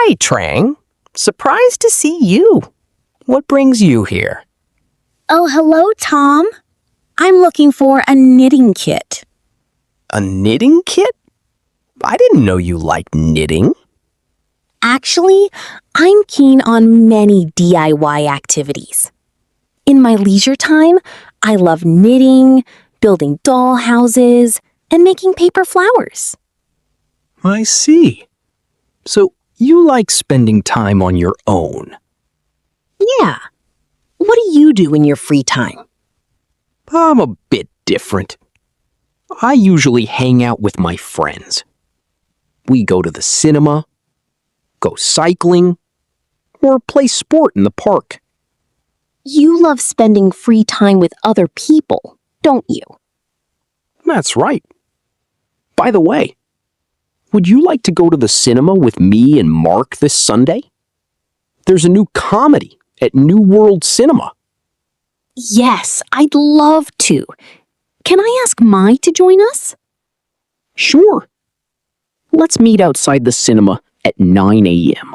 Hi, Trang. Surprised to see you. What brings you here? Oh, hello, Tom. I'm looking for a knitting kit. A knitting kit? I didn't know you liked knitting. Actually, I'm keen on many DIY activities. In my leisure time, I love knitting, building doll houses, and making paper flowers. I see. So you like spending time on your own? Yeah. What do you do in your free time? I'm a bit different. I usually hang out with my friends. We go to the cinema, go cycling, or play sport in the park. You love spending free time with other people, don't you? That's right. By the way, would you like to go to the cinema with me and Mark this Sunday? There's a new comedy at New World Cinema. Yes, I'd love to. Can I ask Mai to join us? Sure. Let's meet outside the cinema at 9 a.m.